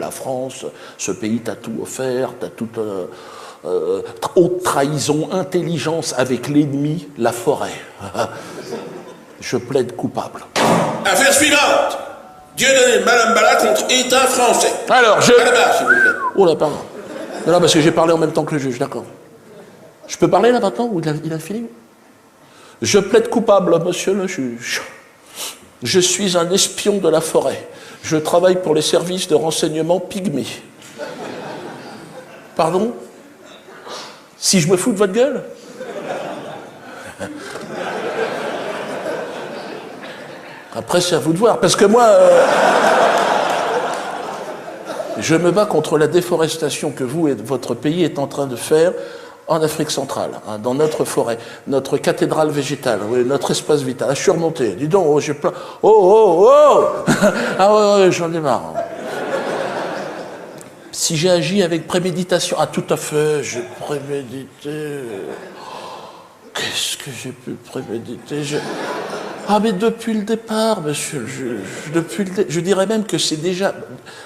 la France, ce pays t'a tout offert, t'as toute haute trahison, intelligence avec l'ennemi, la forêt. Je plaide coupable. Affaire suivante. Dieudonné Malambala contre État français. Alors, À la barre, s'il vous plaît. Oh là, pardon. Non, parce que j'ai parlé en même temps que le juge, d'accord. Je peux parler là maintenant ou il a fini? Je plaide coupable, monsieur le juge. Je suis un espion de la forêt. Je travaille pour les services de renseignement pygmées. Pardon? Si je me fous de votre gueule? Après, c'est à vous de voir. Parce que moi, je me bats contre la déforestation que vous et votre pays est en train de faire en Afrique centrale, hein, dans notre forêt, notre cathédrale végétale, oui, notre espace vital. Ah, je suis remonté. Dis donc, oh, j'ai plein... Oh Ah ouais, j'en ai marre. Si j'ai agi avec préméditation... Ah, tout à fait, j'ai prémédité... Qu'est-ce que j'ai pu préméditer? Ah, mais depuis le départ, monsieur le juge, je dirais même que c'est déjà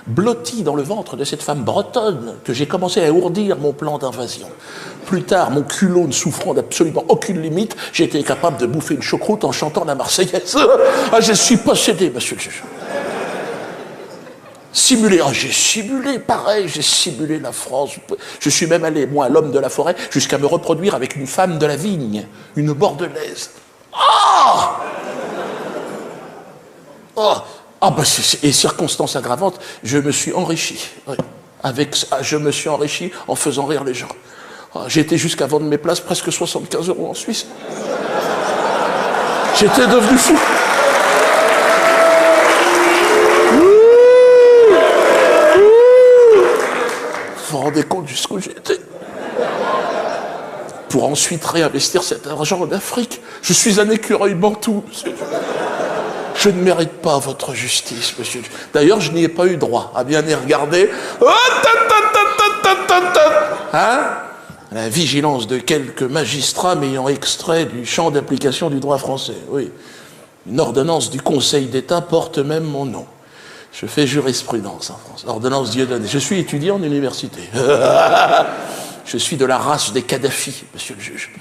blotti dans le ventre de cette femme bretonne que j'ai commencé à ourdir mon plan d'invasion. Plus tard, mon culot ne souffrant d'absolument aucune limite, j'ai été capable de bouffer une choucroute en chantant la Marseillaise. Ah, je suis possédé, monsieur le juge. Simulé, ah, j'ai simulé, pareil, j'ai simulé la France. Je suis même allé, moi, l'homme de la forêt, jusqu'à me reproduire avec une femme de la vigne, une bordelaise. Ah Ah, bah, et circonstance aggravante, je me suis enrichi. Oui. Je me suis enrichi en faisant rire les gens. Ah, j'ai été jusqu'à vendre mes places presque 75 € en Suisse. J'étais devenu fou. Vous vous rendez compte jusqu'où j'étais? Pour ensuite réinvestir cet argent en Afrique. Je suis un écureuil bantou, monsieur. Je ne mérite pas votre justice, monsieur. D'ailleurs, je n'y ai pas eu droit à bien y regarder. Hein? La vigilance de quelques magistrats m'ayant extrait du champ d'application du droit français. Oui. Une ordonnance du Conseil d'État porte même mon nom. Je fais jurisprudence en France. Ordonnance Dieudonné. Je suis étudiant en université. Je suis de la race des Kadhafi, monsieur le juge.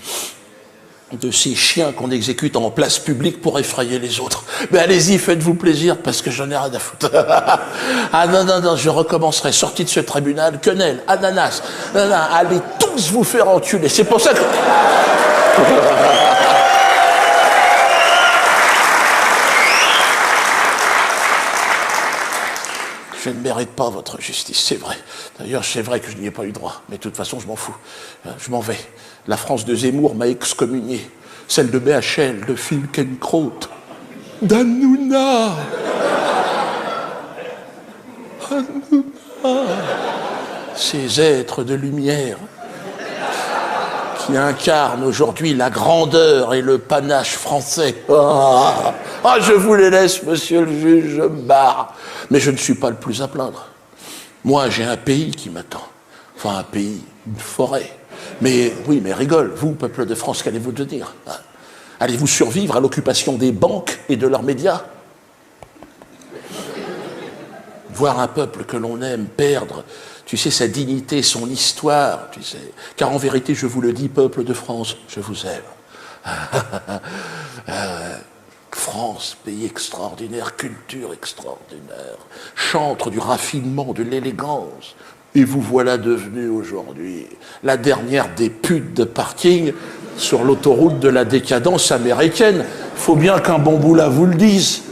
De ces chiens qu'on exécute en place publique pour effrayer les autres. Mais allez-y, faites-vous plaisir, parce que j'en ai rien à foutre. Ah non, je recommencerai, sorti de ce tribunal, quenelle, ananas, allez tous vous faire enculer. C'est pour ça que... Je ne mérite pas votre justice, c'est vrai. D'ailleurs, c'est vrai que je n'y ai pas eu droit. Mais de toute façon, je m'en fous. Je m'en vais. La France de Zemmour m'a excommunié. Celle de BHL, de Finkielkraut, d'Hanouna. Ces êtres de lumière qui incarnent aujourd'hui la grandeur et le panache français. Ah, je vous les laisse, monsieur le juge, je me barre. Mais je ne suis pas le plus à plaindre. Moi, j'ai un pays qui m'attend. Enfin, un pays, une forêt. Mais oui, mais rigole, vous, peuple de France, qu'allez-vous devenir? Allez-vous survivre à l'occupation des banques et de leurs médias? Voir un peuple que l'on aime perdre, tu sais, sa dignité, son histoire, tu sais. Car en vérité, je vous le dis, peuple de France, je vous aime. France, pays extraordinaire, culture extraordinaire, chantre du raffinement, de l'élégance. Et vous voilà devenu aujourd'hui la dernière des putes de parking sur l'autoroute de la décadence américaine. Il faut bien qu'un bon bout là vous le dise.